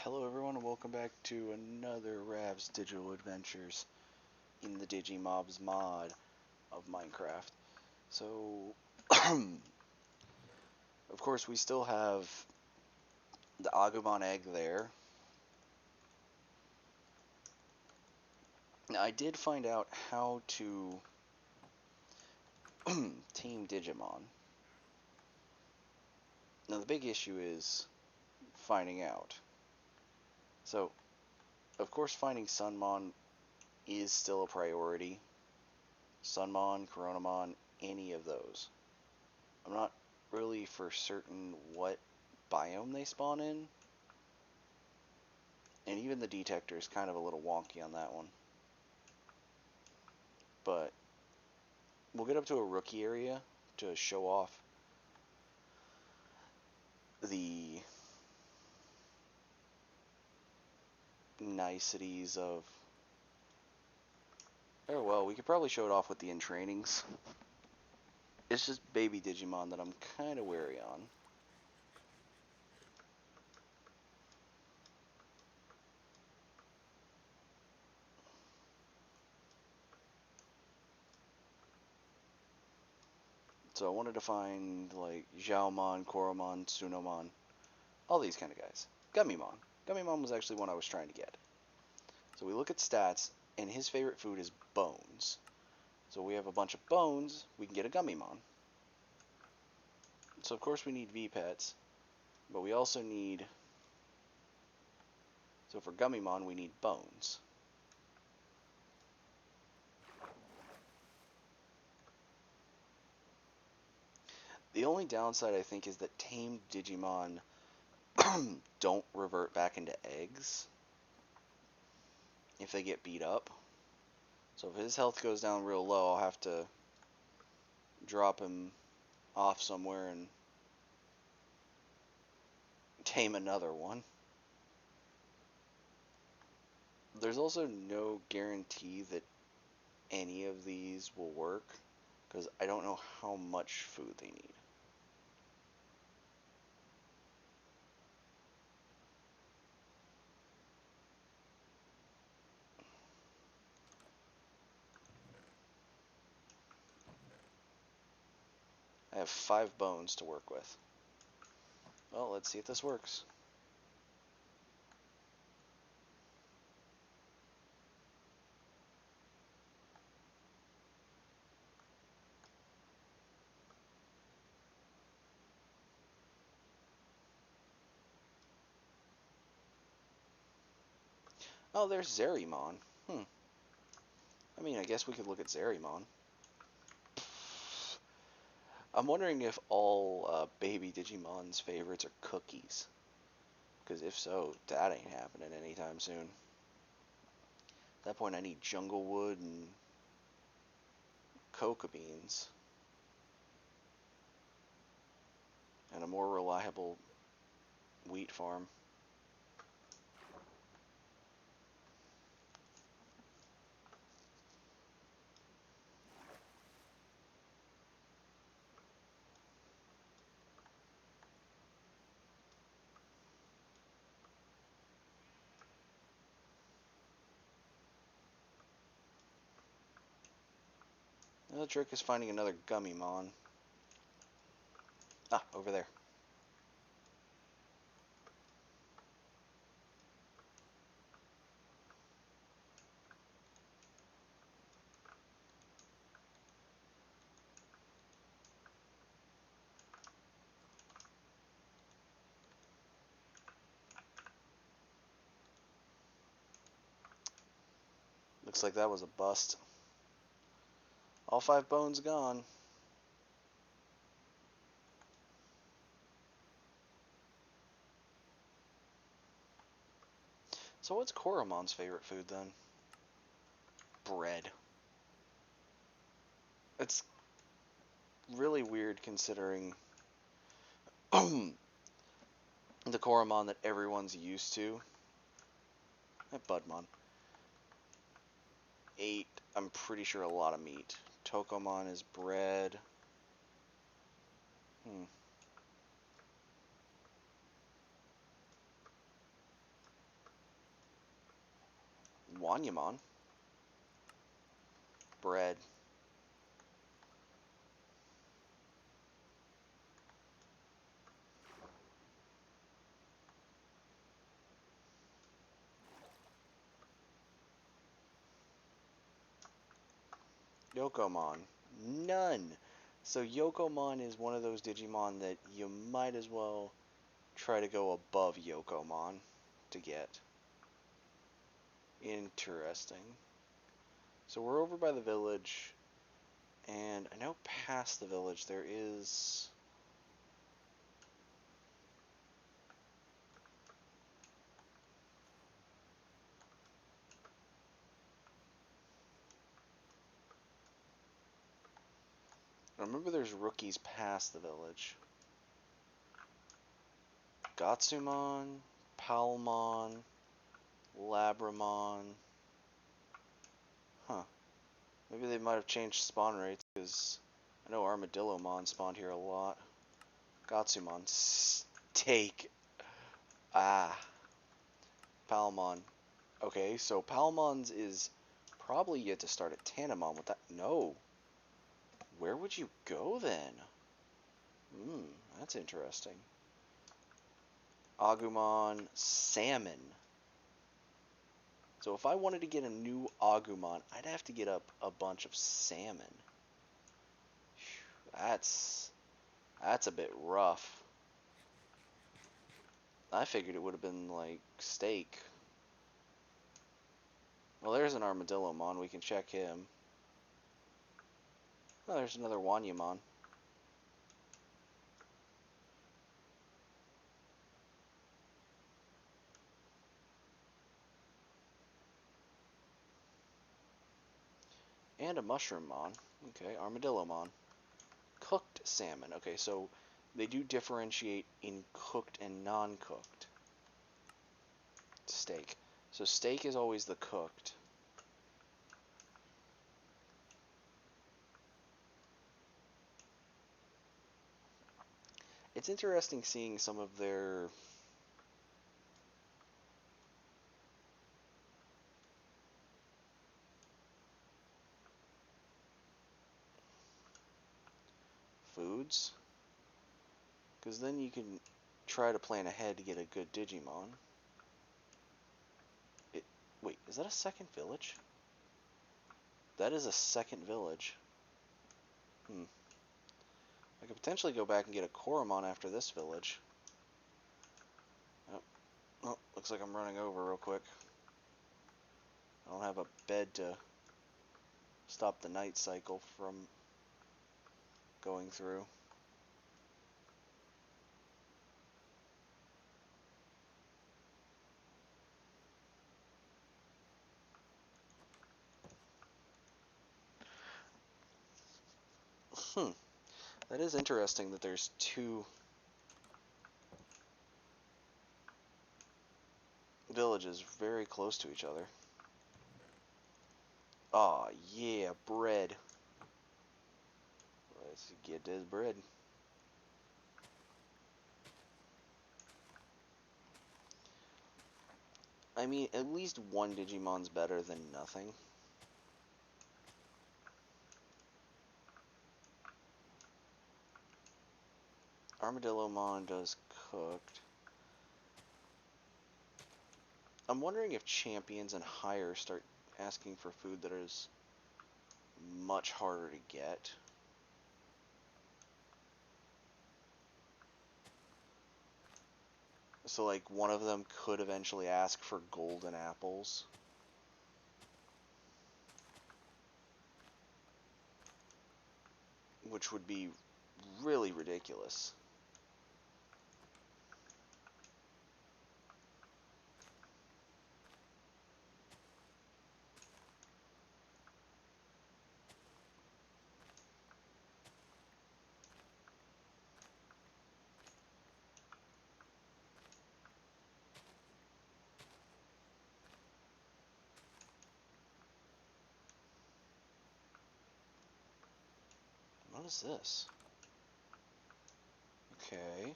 Hello everyone and welcome back to another Rav's Digital Adventures in the Digimobs mod of Minecraft. So, of course we still have the Agumon egg there. Now I did find out how to tame Digimon. Now the big issue is finding out. So, of course finding Sunmon is still a priority. Sunmon, Coronamon, any of those. I'm not really for certain what biome they spawn in, and even the detector is kind of a little wonky on that one. But we'll get up to a rookie area to show off the niceties of, or well, we could probably show it off with the entrainings. It's just baby Digimon that I'm kind of wary on. So I wanted to find like Xiaomon, Koromon, Tsunomon, all these kind of guys. Gummymon. Gummymon was actually one I was trying to get. So we look at stats, and his favorite food is bones. So we have a bunch of bones, we can get a Gummymon. So of course we need V-Pets, but we also need, so for Gummymon we need bones. The only downside I think is that tamed Digimon don't revert back into eggs if they get beat up. So if his health goes down real low, I'll have to drop him off somewhere and tame another one. There's also no guarantee that any of these will work, because I don't know how much food they need. I have 5 bones to work with. Well, let's see if this works. Oh, there's Zerimon. I mean, I guess we could look at Zerimon. I'm wondering if all baby Digimon's favorites are cookies. Because if so, that ain't happening anytime soon. At that point, I need jungle wood and coca beans. And a more reliable wheat farm. The trick is finding another Gummymon. Ah, over there. Looks like that was a bust. All 5 bones gone. So what's Koromon's favorite food then? Bread. It's really weird considering the Koromon that everyone's used to. Budmon. Ate, I'm pretty sure, a lot of meat. Tokomon is bread. Wanyamon. Bread. Yokomon. None. So Yokomon is one of those Digimon that you might as well try to go above Yokomon to get. Interesting. So we're over by the village, and I know past the village there is... I remember there's rookies past the village. Gatsumon, Palmon, Labramon. Huh. Maybe they might have changed spawn rates, because I know Armadillomon spawned here a lot. Gatsumon. Steak. Ah. Palmon. Okay, so Palmon's is probably yet to start at Tanamon with that. No. Where would you go then? That's interesting. Agumon, Salmon. So if I wanted to get a new Agumon, I'd have to get up a bunch of Salmon. That's a bit rough. I figured it would have been like steak. Well, there's an Armadillomon. We can check him. Oh, there's another Wanyamon. And a Mushroommon. Okay, Armadillomon. Cooked salmon. Okay, so they do differentiate in cooked and non-cooked. Steak. So steak is always the cooked. It's interesting seeing some of their foods, because then you can try to plan ahead to get a good Digimon. Wait, is that a second village? That is a second village. I could potentially go back and get a Koromon after this village. Oh, looks like I'm running over real quick. I don't have a bed to stop the night cycle from going through. That is interesting that there's two villages very close to each other. Aw, yeah, bread. Let's get this bread. I mean, at least one Digimon's better than nothing. Armadillomon does cooked. I'm wondering if champions and higher start asking for food that is much harder to get. So, like, one of them could eventually ask for golden apples. Which would be really ridiculous. What is this? Okay.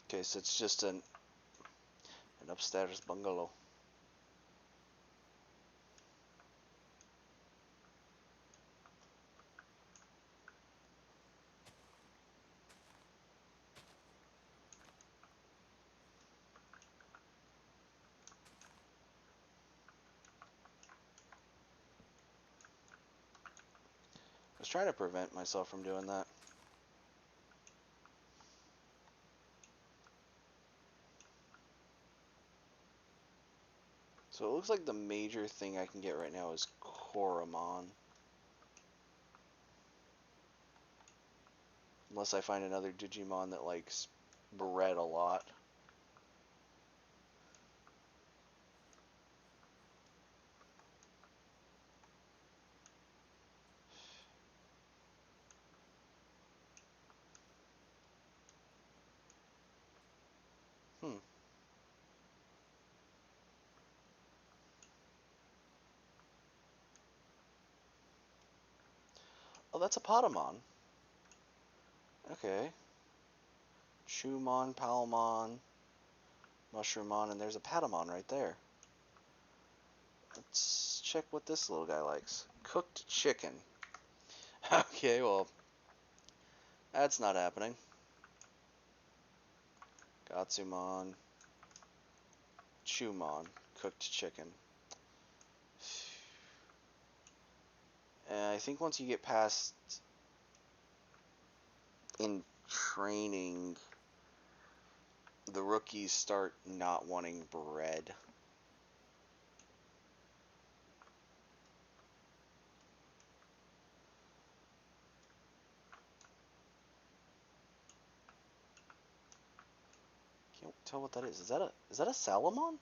Okay, so it's just an upstairs bungalow. trying to prevent myself from doing that. So it looks like the major thing I can get right now is Koromon. Unless I find another Digimon that likes bread a lot. Hmm. Oh, that's a Potamon. Okay. Chewmon, Palmon, Mushroomon, and there's a Patamon right there. Let's check what this little guy likes. Cooked chicken. Okay, well, that's not happening. Gatsumon, Chewmon, cooked chicken. And I think once you get past in training, the rookies start not wanting bread. Can't tell what that is. Is that a Salamon?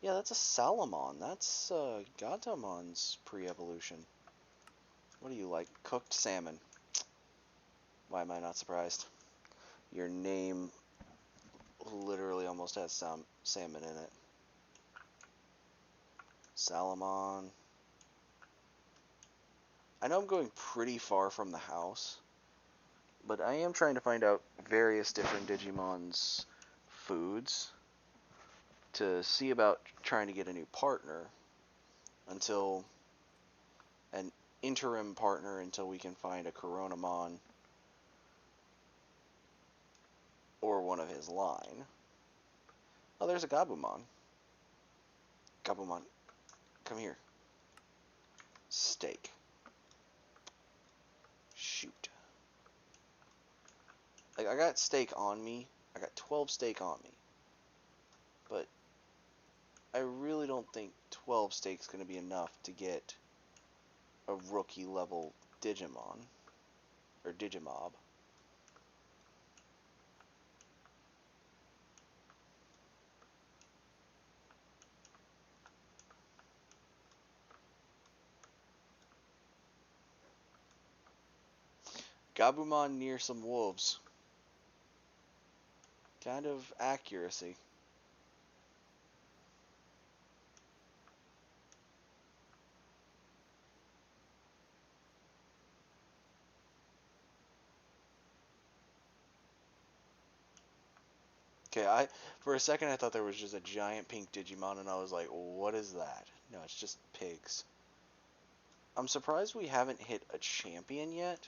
Yeah, that's a Salamon. That's Gatamon's pre-evolution. What do you like? Cooked salmon. Why am I not surprised? Your name literally almost has some salmon in it. Salamon. I know I'm going pretty far from the house, but I am trying to find out various different Digimon's foods to see about trying to get a new partner until an interim partner until we can find a Coronamon or one of his line. Oh, there's a Gabumon. Gabumon, come here. Steak. Shoot. Like, I got steak on me. I got 12 steak on me. But I really don't think 12 steak's going to be enough to get a rookie level Digimon. Or Digimob. Gabumon near some wolves. Kind of accuracy. Okay, for a second I thought there was just a giant pink Digimon and I was like, what is that? No, it's just pigs. I'm surprised we haven't hit a champion yet.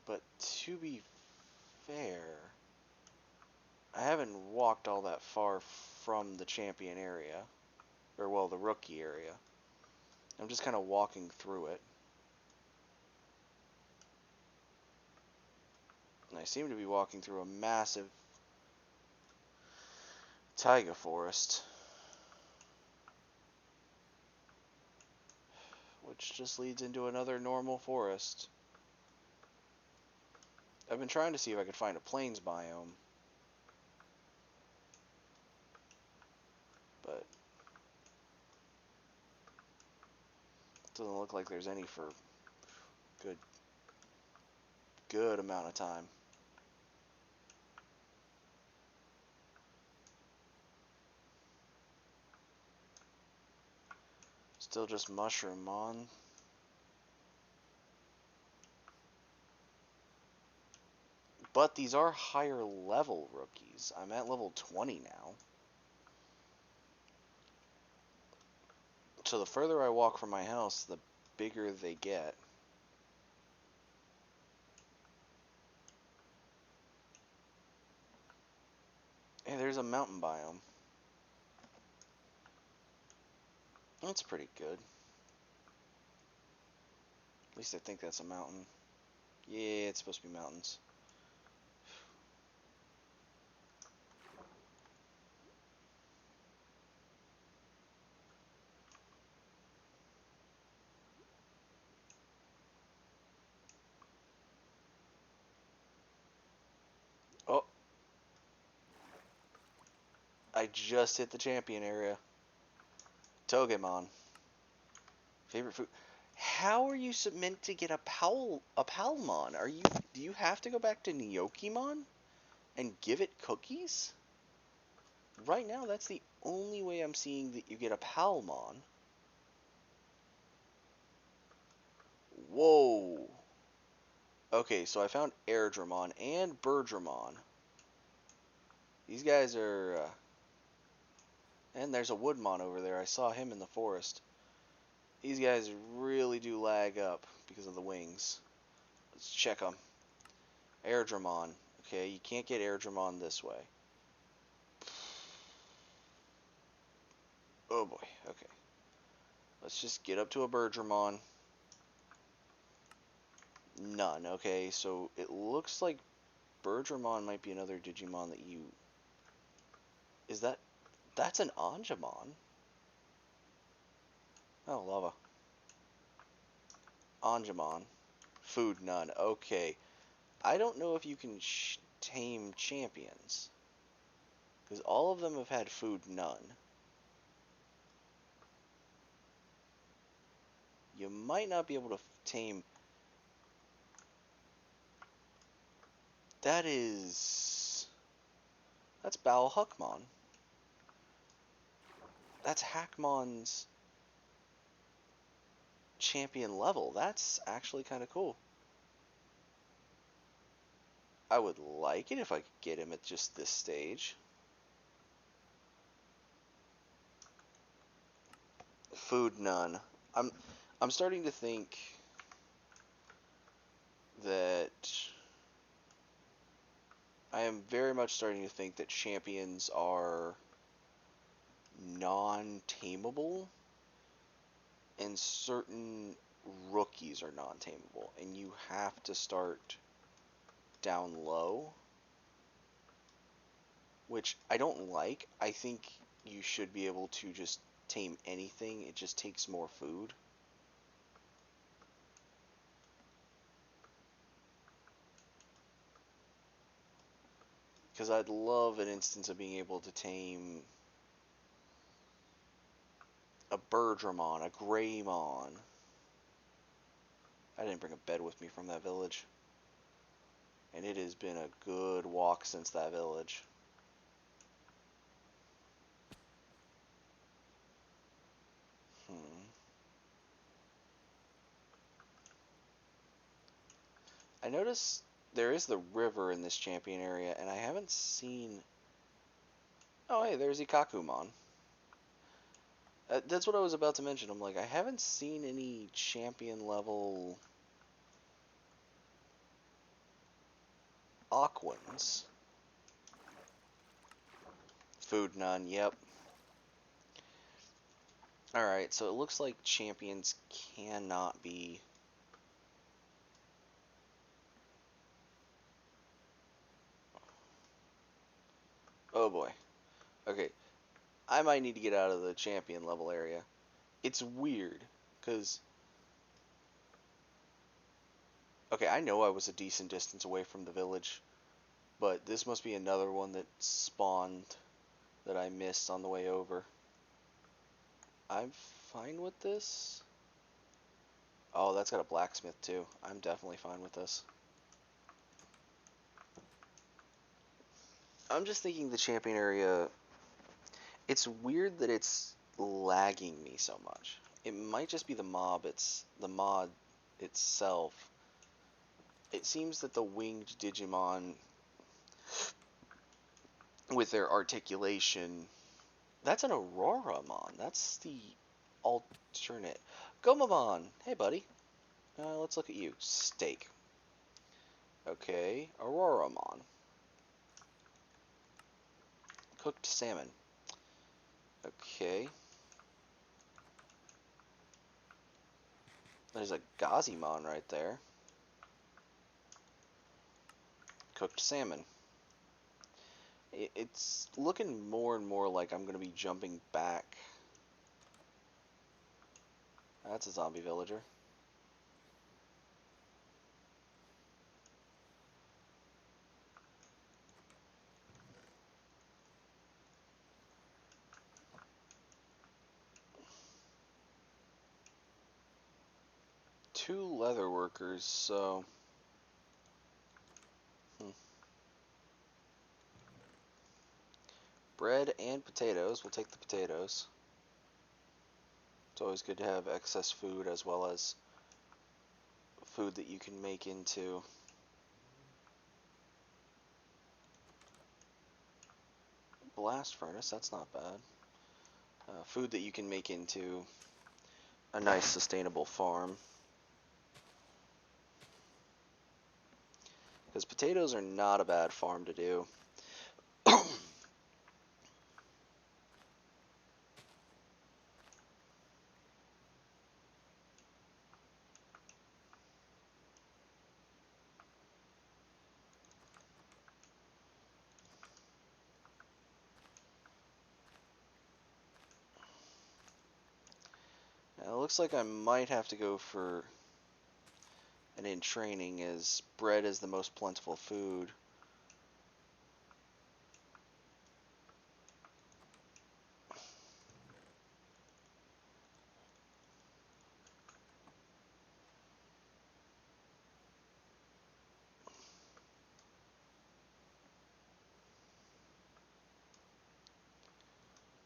But to be fair, I haven't walked all that far from the champion area. Or, well, the rookie area. I'm just kind of walking through it. And I seem to be walking through a massive taiga forest. Which just leads into another normal forest. I've been trying to see if I could find a plains biome. But it doesn't look like there's any for good amount of time. Still just Mushroomon. But these are higher level rookies. I'm at level 20 now. So the further I walk from my house, the bigger they get. Hey, there's a mountain biome. That's pretty good. At least I think that's a mountain. Yeah, it's supposed to be mountains. Oh, I just hit the champion area. Togemon. Favorite food. How are you meant to get a Palmon? Do you have to go back to Nyokimon and give it cookies? Right now, that's the only way I'm seeing that you get a Palmon. Whoa. Okay, so I found Airdramon and Birdramon. These guys are... and there's a Woodmon over there. I saw him in the forest. These guys really do lag up because of the wings. Let's check them. Airdramon. Okay, you can't get Airdramon this way. Oh boy, okay. Let's just get up to a Birdramon. None. Okay, so it looks like Birdramon might be another Digimon that you... Is that... That's an Angemon. Oh, lava. Angemon. Food, none. Okay. I don't know if you can tame champions. Because all of them have had food, none. You might not be able to tame... That is... That's Bao Huckmon. That's Hackmon's champion level. That's actually kind of cool. I would like it if I could get him at just this stage. Food, none. I'm starting to think that I am very much starting to think that champions are non-tameable and certain rookies are non-tameable, and you have to start down low, which I don't like. I think you should be able to just tame anything. It just takes more food. Because I'd love an instance of being able to tame a Birdramon, a Greymon. I didn't bring a bed with me from that village. And it has been a good walk since that village. I notice there is the river in this champion area, and I haven't seen... Oh, hey, there's Ikakumon. That's what I was about to mention. I'm like, I haven't seen any champion level Aquans. Food, none, yep. Alright, so it looks like champions cannot be... Oh boy. Okay, I might need to get out of the champion level area. It's weird, because... Okay, I know I was a decent distance away from the village, but this must be another one that spawned that I missed on the way over. I'm fine with this. Oh, that's got a blacksmith too. I'm definitely fine with this. I'm just thinking the champion area... It's weird that it's lagging me so much. It might just be the mod itself. It seems that the winged Digimon, with their articulation... That's an Auroramon. That's the alternate. Gomamon! Hey, buddy. Let's look at you. Steak. Okay. Auroramon. Cooked salmon. Okay. There's a Gazimon right there. Cooked salmon. It's looking more and more like I'm going to be jumping back. That's a zombie villager. Two leather workers, so... Bread and potatoes. We'll take the potatoes. It's always good to have excess food as well as food that you can make into blast furnace. That's not bad. Food that you can make into a nice sustainable farm. Because potatoes are not a bad farm to do. Now, it looks like I might have to go for an in training, as bread is the most plentiful food.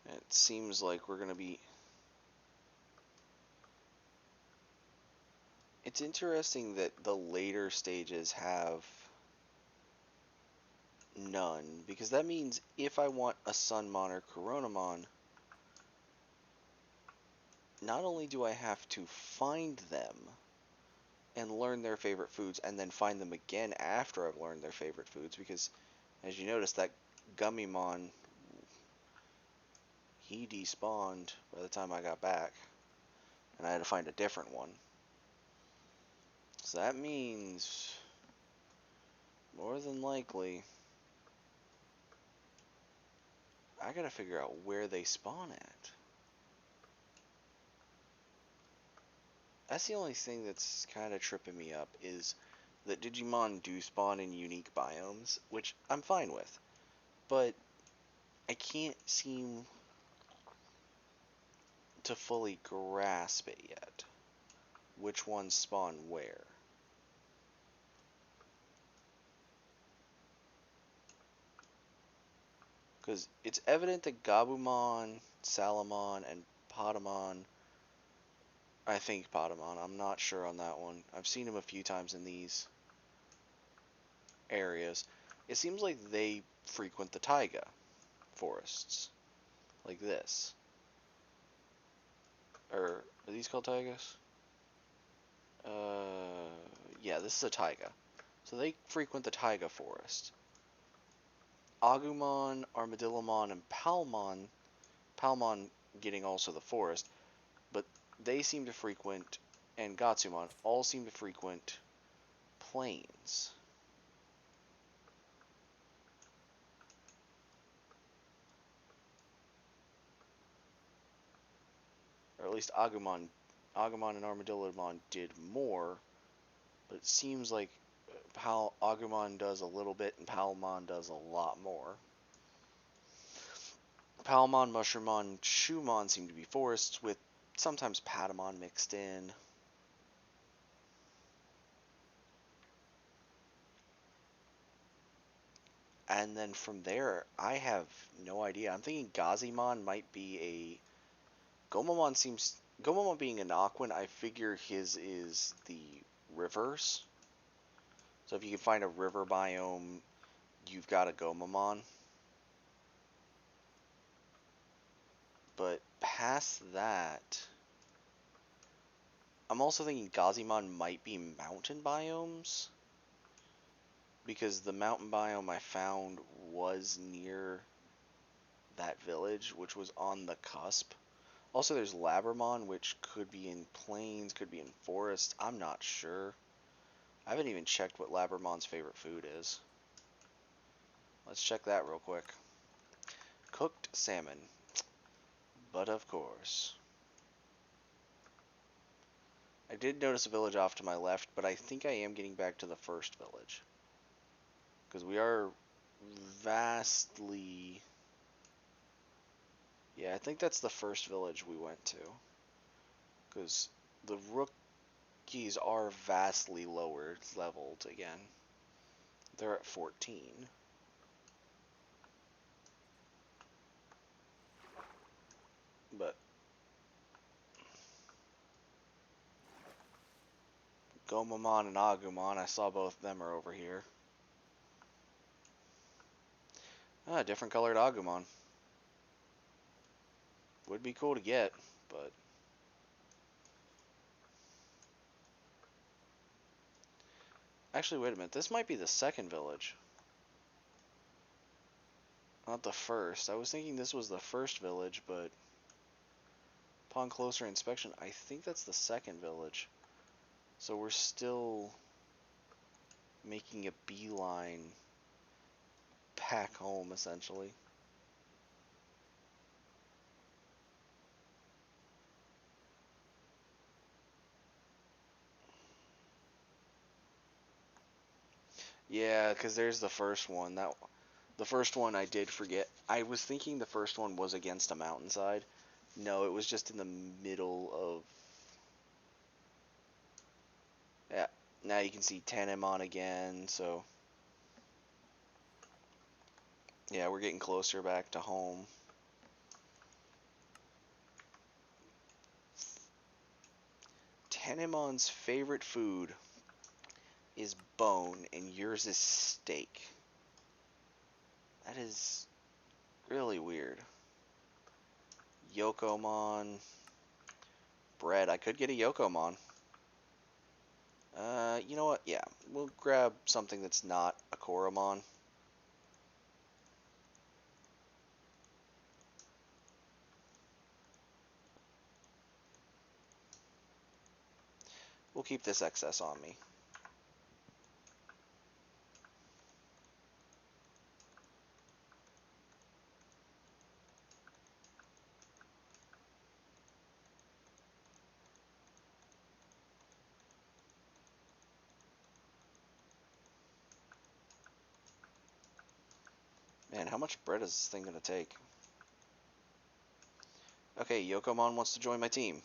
It seems like we're going to be... It's interesting that the later stages have none, because that means if I want a Sunmon or Coronamon, not only do I have to find them and learn their favorite foods, and then find them again after I've learned their favorite foods, because as you notice, that Gummymon, he despawned by the time I got back, and I had to find a different one. So that means, more than likely, I gotta figure out where they spawn at. That's the only thing that's kind of tripping me up, is that Digimon do spawn in unique biomes, which I'm fine with, but I can't seem to fully grasp it yet. Which ones spawn where? Because it's evident that Gabumon, Salamon, and Patamon, I think Patamon, I'm not sure on that one. I've seen him a few times in these areas. It seems like they frequent the taiga forests, like this. Or, are these called taigas? Yeah, this is a taiga. So they frequent the taiga forest. Agumon, Armadillomon, and Palmon getting also the forest, but they seem to frequent, and Gatsumon all seem to frequent plains. Or at least Agumon and Armadillomon did more, but it seems like Agumon does a little bit and Palmon does a lot more. Palmon, Mushroomon, Shumon seem to be forests, with sometimes Patamon mixed in. And then from there, I have no idea. I'm thinking Gazimon might be a... Gomamon being an Aquan, I figure his is the rivers. So if you can find a river biome, you've got a Gomamon. But past that, I'm also thinking Gazimon might be mountain biomes, because the mountain biome I found was near that village, which was on the cusp Also, there's Labramon, which could be in plains, could be in forest. I'm not sure. I haven't even checked what Labramon's favorite food is. Let's check that real quick. Cooked salmon. But of course. I did notice a village off to my left, but I think I am getting back to the first village. Because we are vastly... Yeah, I think that's the first village we went to. Because the rookies are vastly lower leveled again. They're at 14. But Gomamon and Agumon, I saw both of them are over here. Ah, different colored Agumon. Would be cool to get, but... Actually, wait a minute. This might be the second village. Not the first. I was thinking this was the first village, but... Upon closer inspection, I think that's the second village. So we're still making a beeline back home, essentially. Yeah, because there's the first one. The first one I did forget. I was thinking the first one was against a mountainside. No, it was just in the middle of... Yeah, now you can see Tanemon again, so... Yeah, we're getting closer back to home. Tanemon's favorite food is bone, and yours is steak. That is really weird. Yokomon. Bread. I could get a Yokomon. You know what? Yeah, we'll grab something that's not a Koromon. We'll keep this excess on me. Man, how much bread is this thing gonna take? Okay, Yokomon wants to join my team.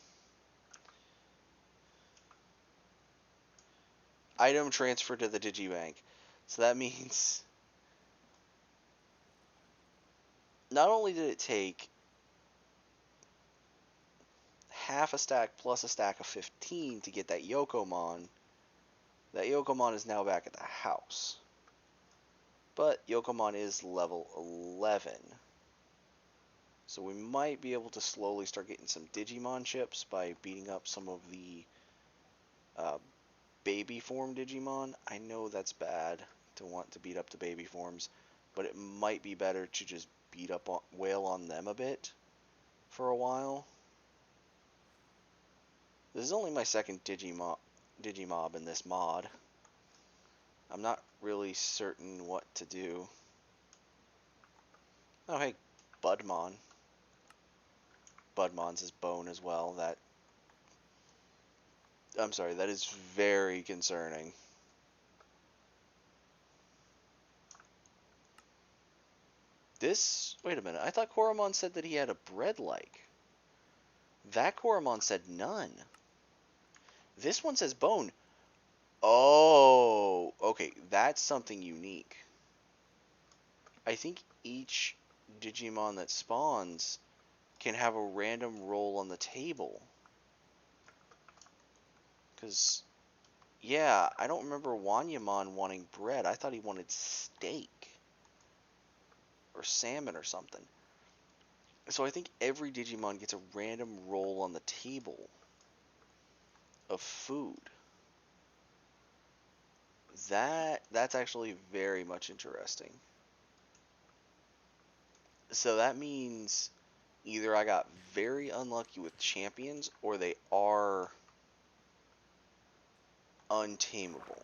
Item transfer to the Digibank. So that means... Not only did it take half a stack plus a stack of 15 to get that Yokomon is now back at the house. But Yokomon is level 11. So we might be able to slowly start getting some Digimon chips by beating up some of the baby form Digimon. I know that's bad to want to beat up the baby forms, but it might be better to just wail on them a bit for a while. This is only my second Digimob in this mod. I'm not really certain what to do. Oh hey, Budmon. Budmon's is bone as well. I'm sorry, that is very concerning. Wait a minute, I thought Koromon said that he had a bread-like. That Koromon said none. This one says bone. Oh, okay, that's something unique. I think each Digimon that spawns can have a random roll on the table. Because, yeah, I don't remember Wanyamon wanting bread. I thought he wanted steak. Or salmon or something. So I think every Digimon gets a random roll on the table of food. That's actually very much interesting. So that means either I got very unlucky with champions, or they are untamable.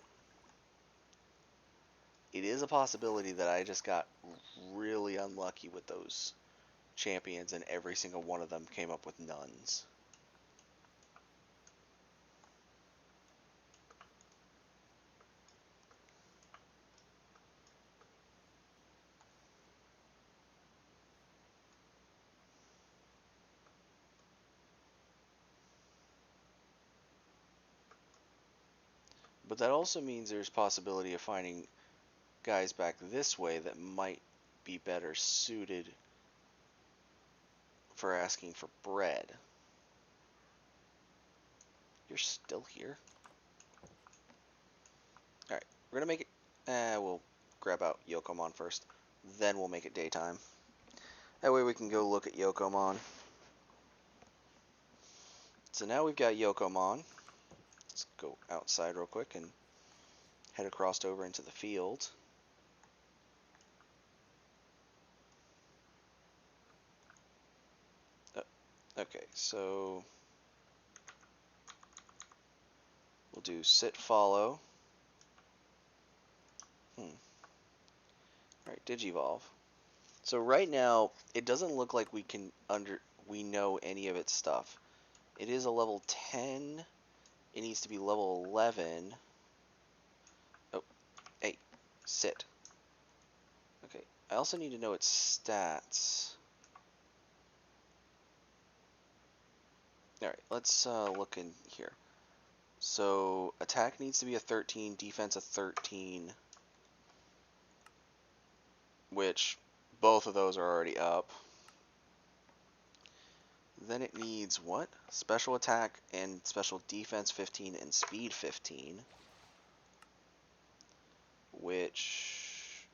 It is a possibility that I just got really unlucky with those champions, and every single one of them came up with nuns. But that also means there's possibility of finding guys back this way that might be better suited for asking for bread. You're still here? Alright, we're gonna make it... we'll grab out Yokomon first. Then we'll make it daytime. That way we can go look at Yokomon. So now we've got Yokomon. Let's go outside real quick and head across over into the field. Okay, so we'll do sit follow. Alright, digivolve. So right now, it doesn't look like we know any of its stuff. It is a level 10. It needs to be level 11. Oh, hey, sit. Okay, I also need to know its stats. Alright, let's look in here. So, attack needs to be a 13, defense a 13. Which, both of those are already up. Then it needs what? Special attack and special defense 15 and speed 15. Which,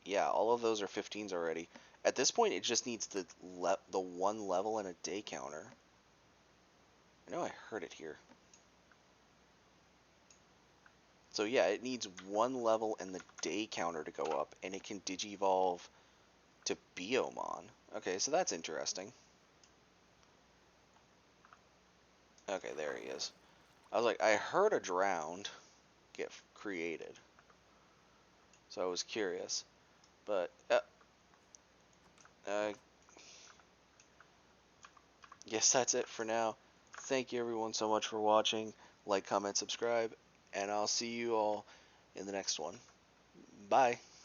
yeah, all of those are 15s already. At this point, it just needs the one level and a day counter. I know I heard it here. So yeah, it needs one level and the day counter to go up, and it can digivolve to Biomon. Okay, so that's interesting. Okay, there he is. I was like, I heard a drowned get created, so I was curious. But, guess that's it for now. Thank you everyone so much for watching. Like, comment, subscribe, and I'll see you all in the next one. Bye.